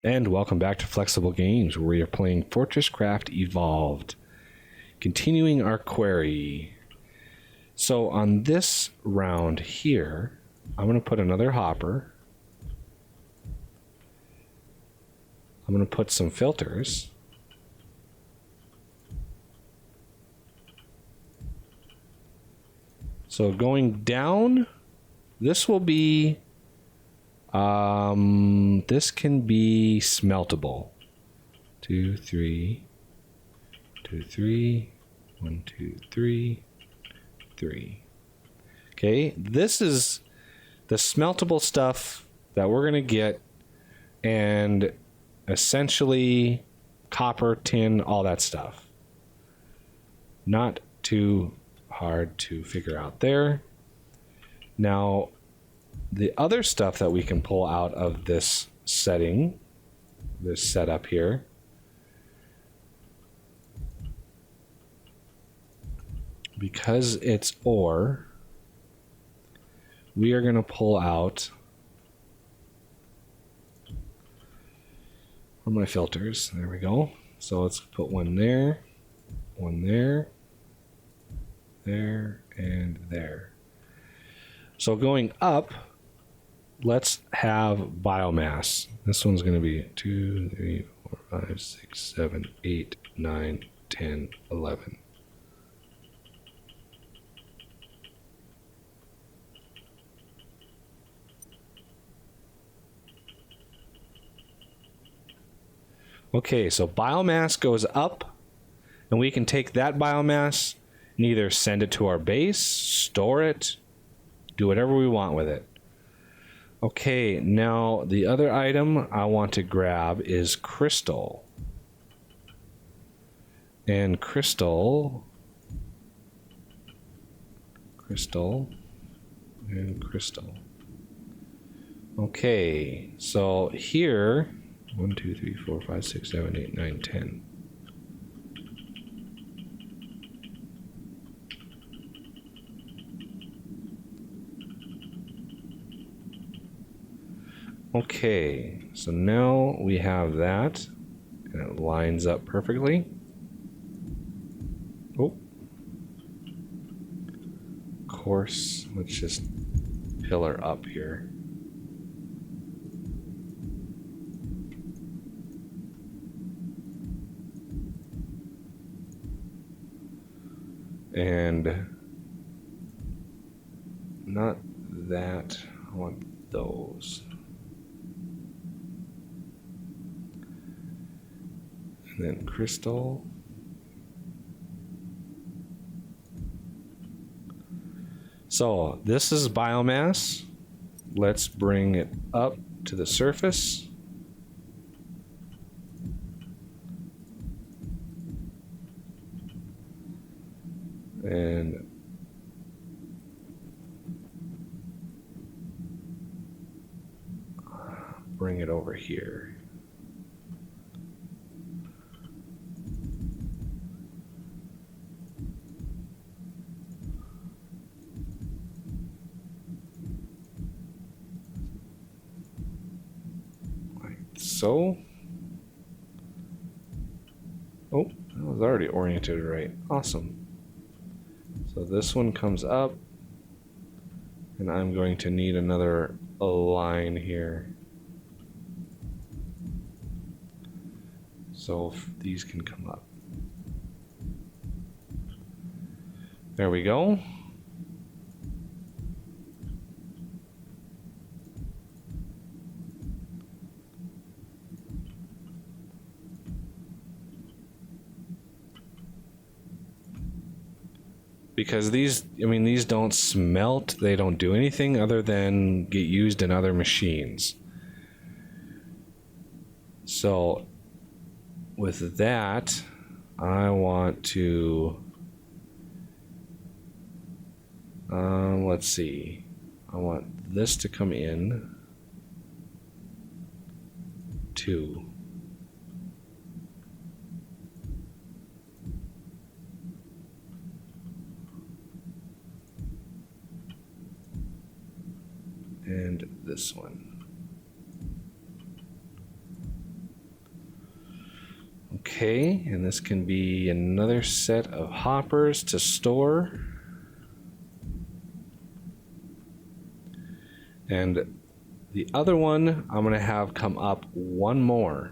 And welcome back to Flexible Games, where we are playing FortressCraft Evolved, continuing our Quarry. So on this round here, I'm going to put another hopper. I'm going to put some filters. So going down, this will be... this can be smeltable. 2, 3, 2, 3, 1, 2, 3, 3. Okay, this is the smeltable stuff that we're gonna get, and essentially copper, tin, all that stuff. Not too hard to figure out there. Now, the other stuff that we can pull out of this setting, this setup here, because it's ore, we are going to pull out, where are my filters? There we go. So let's put one there, there, and there. So going up, let's have biomass. This one's going to be 2, 3, 4, 5, 6, 7, 8, 9, 10, 11. Okay, so biomass goes up, and we can take that biomass and either send it to our base, store it, do whatever we want with it. Okay, now the other item I want to grab is crystal. And crystal, and crystal. Okay, so here, 1, 2, 3, 4, 5, 6, 7, 8, 9, 10. Okay, so now we have that, and it lines up perfectly. Oh. Of course, let's just pillar up here. And not that, I want those. And then crystal. So this is biomass. Let's bring it up to the surface. And bring it over here. Like so. Oh, that was already oriented right. Awesome. So this one comes up, and I'm going to need another line here. So these can come up. There we go. Because these don't smelt, they don't do anything other than get used in other machines. So with that, I want to, let's see, I want this to come in, 2. And this one. Okay, and this can be another set of hoppers to store. And the other one, I'm going to have come up one more.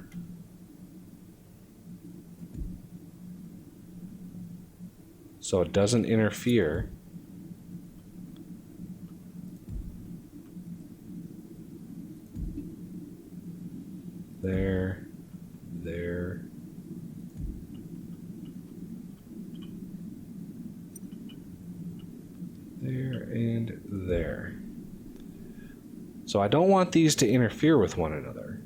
So it doesn't interfere. There, there. There and there. So I don't want these to interfere with one another.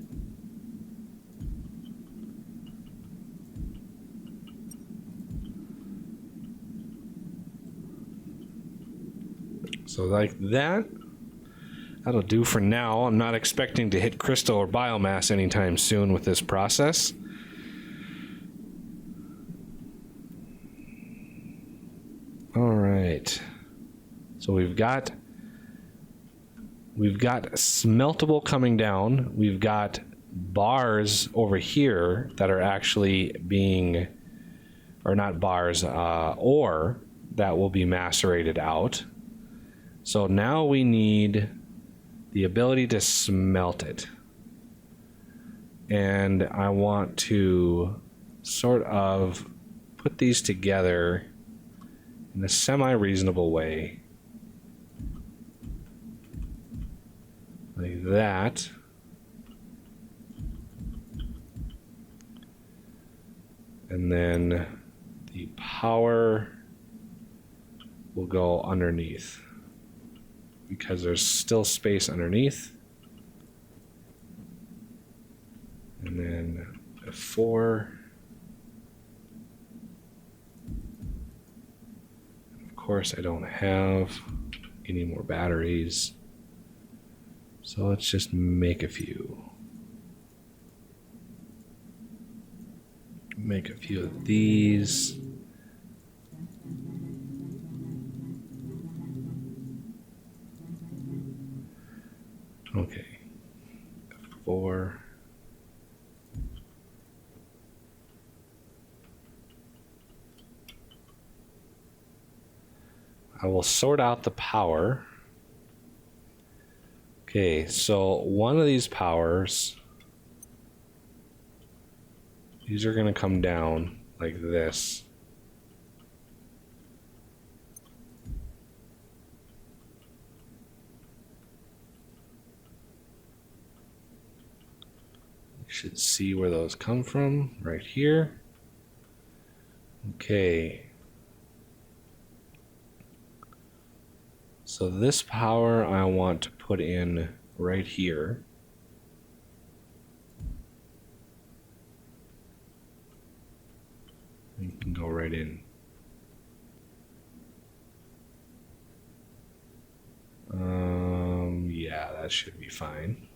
So like that, that'll do for now. I'm not expecting to hit crystal or biomass anytime soon with this process. All right. So we've got smeltable coming down. We've got bars over here that are actually being, or not bars, ore that will be macerated out. So now we need the ability to smelt it. And I want to sort of put these together in a semi-reasonable way. Like that. And then the power will go underneath because there's still space underneath. And then F4. Of course, I don't have any more batteries. So let's just make a few. Make a few of these. Okay. F4. I will sort out the power. Okay, so one of these powers, these are going to come down like this. You should see where those come from, right here. Okay. So this power I want to put in right here. You can go right in. Yeah, that should be fine.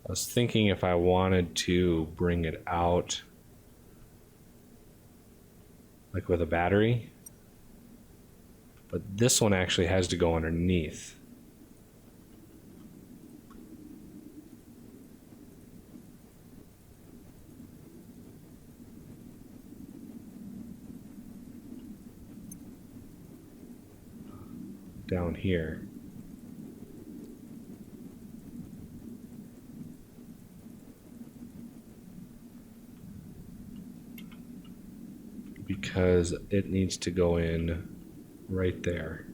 I was thinking if I wanted to bring it out like with a battery, but this one actually has to go underneath. Down here. Because it needs to go in right there.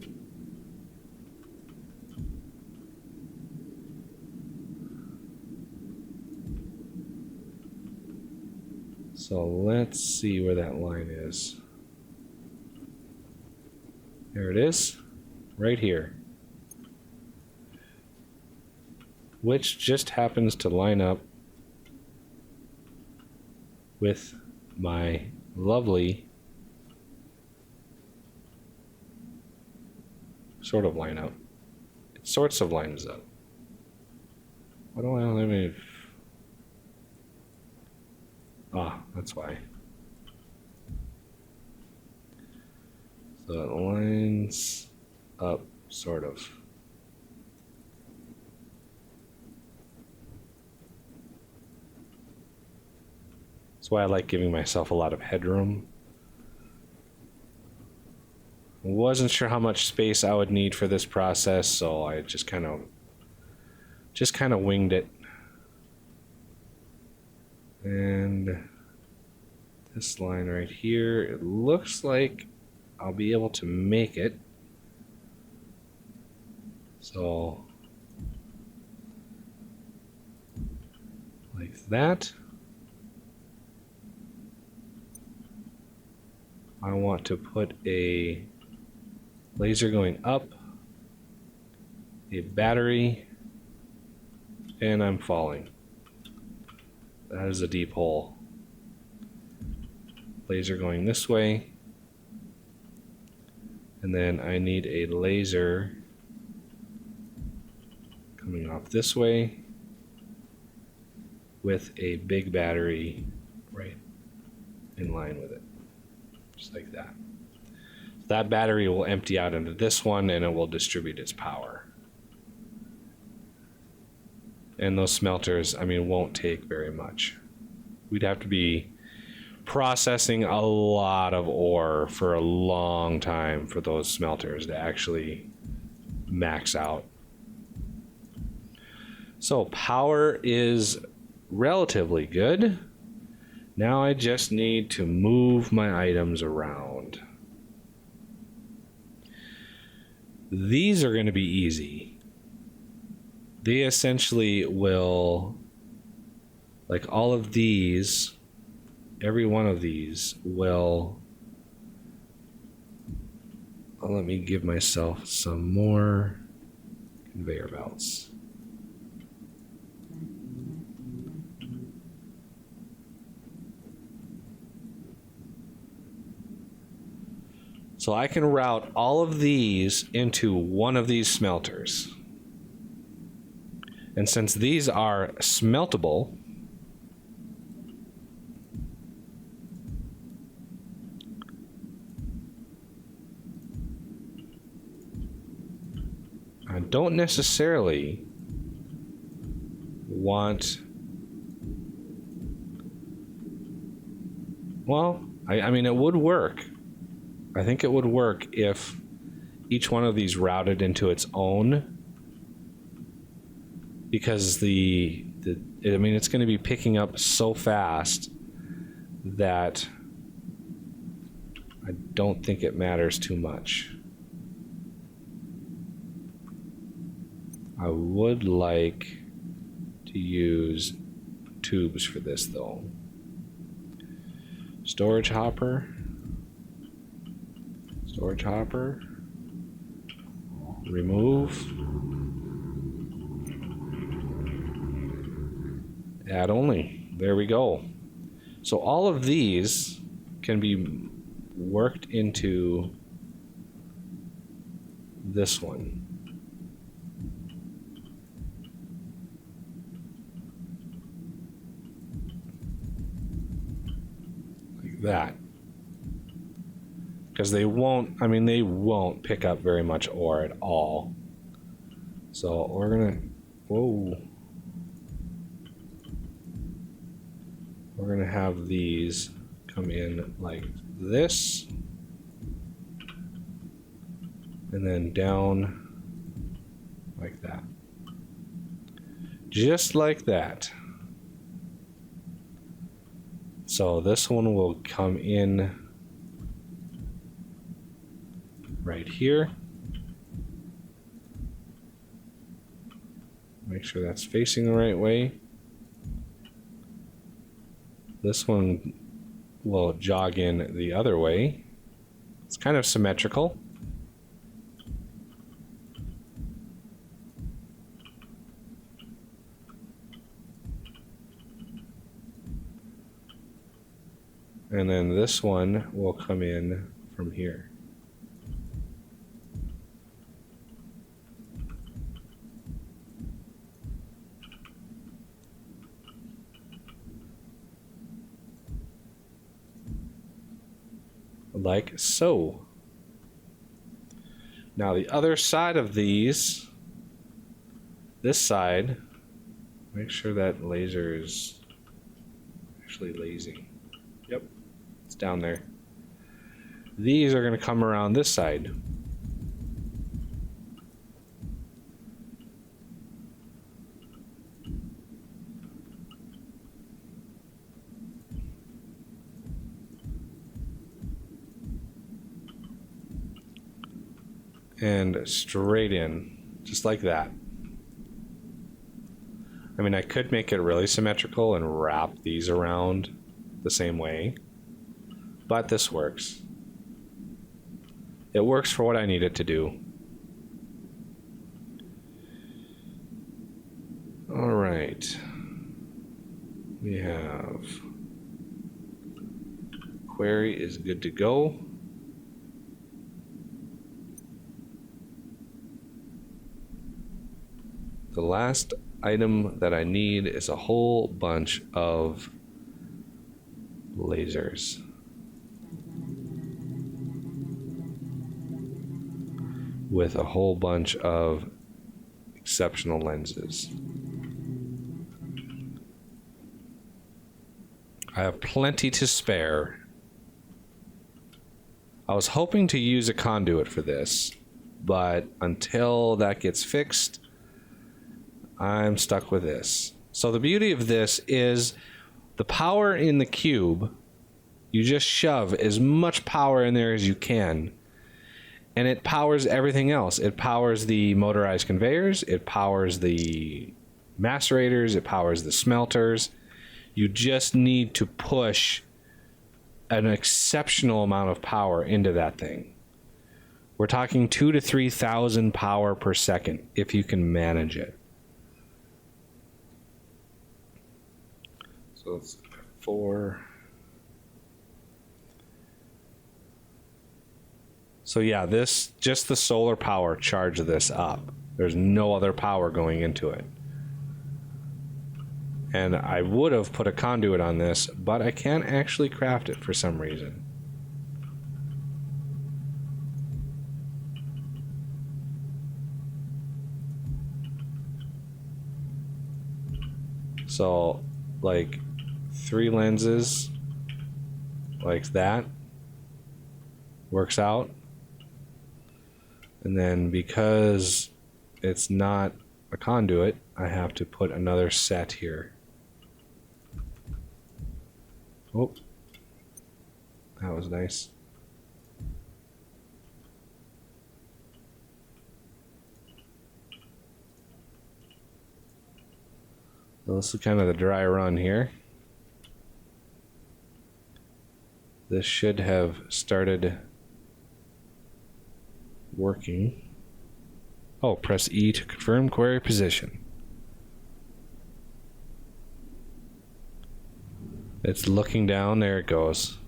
So let's see where that line is. There it is, right here. Which just happens to line up with my lovely sort of line up. It sorts of lines up. Why don't I have any? Ah, that's why. So it lines up, sort of. That's why I like giving myself a lot of headroom. Wasn't sure how much space I would need for this process, so I just kind of winged it. And this line right here, it looks like I'll be able to make it. So like that. I want to put a laser going up, a battery, and I'm falling. That is a deep hole. Laser going this way, and then I need a laser coming off this way with a big battery right in line with it, just like that. That battery will empty out into this one and it will distribute its power. And those smelters, I mean, won't take very much. We'd have to be processing a lot of ore for a long time for those smelters to actually max out. So power is relatively good. Now I just need to move my items around. These are going to be easy. They essentially will, like all of these, every one of these will, let me give myself some more conveyor belts. So I can route all of these into one of these smelters. And since these are smeltable, I don't necessarily want, well, I mean, it would work. I think it would work if each one of these routed into its own, because I mean, it's going to be picking up so fast that I don't think it matters too much. I would like to use tubes for this though. Storage hopper. Storage hopper. Remove. Add only. There we go. So all of these can be worked into this one. Like that. Because they won't, I mean, they won't pick up very much ore at all. So we're gonna, whoa. We're gonna have these come in like this. And then down like that. Just like that. So this one will come in right here. Make sure that's facing the right way. This one will jog in the other way. It's kind of symmetrical. And then this one will come in from here. Like so. Now the other side of these, this side, make sure that laser is actually lasing. Yep, it's down there. These are going to come around this side. And straight in, just like that. I mean, I could make it really symmetrical and wrap these around the same way, but this works. It works for what I need it to do. All right. We have Quarry is good to go. The last item that I need is a whole bunch of lasers. With a whole bunch of exceptional lenses. I have plenty to spare. I was hoping to use a conduit for this, but until that gets fixed, I'm stuck with this. So the beauty of this is the power in the cube, you just shove as much power in there as you can, and it powers everything else. It powers the motorized conveyors, it powers the macerators, it powers the smelters. You just need to push an exceptional amount of power into that thing. We're talking 2,000 to 3,000 power per second if you can manage it. So it's 4. So yeah, this, just the solar power charged this up. There's no other power going into it. And I would have put a conduit on this, but I can't actually craft it for some reason. So, like 3 lenses, like that, works out. And then because it's not a conduit, I have to put another set here. Oh, that was nice. So this is kind of the dry run here. This should have started working. Oh, press E to confirm query position. It's looking down. There it goes.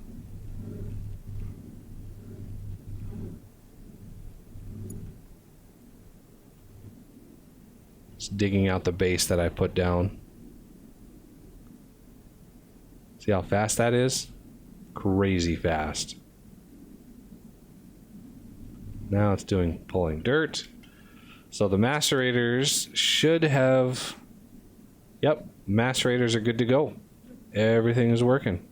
It's digging out the base that I put down. See how fast that is? Crazy fast. Now it's pulling dirt. So the macerators should have... Yep, macerators are good to go. Everything is working.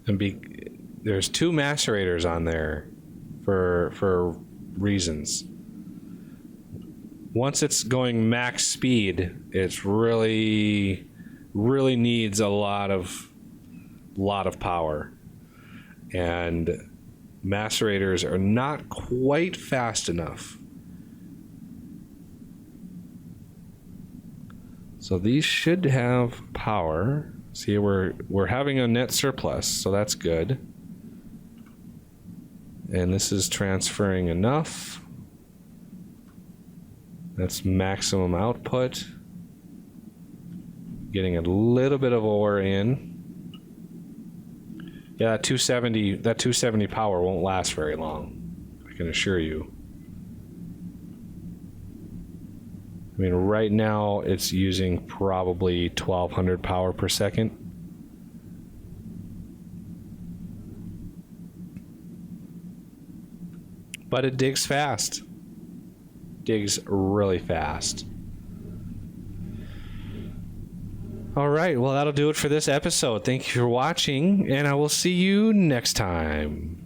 And there's 2 macerators on there for reasons. Once it's going max speed, it's really needs a lot of power, and macerators are not quite fast enough. So these should have power. See, we're having a net surplus, so that's good. And this is transferring enough. That's maximum output. Getting a little bit of ore in. Yeah, that 270 power won't last very long, I can assure you. I mean, right now it's using probably 1,200 power per second. But it digs fast. digs really fast. All right, well, that'll do it for this episode. Thank you for watching, and I will see you next time.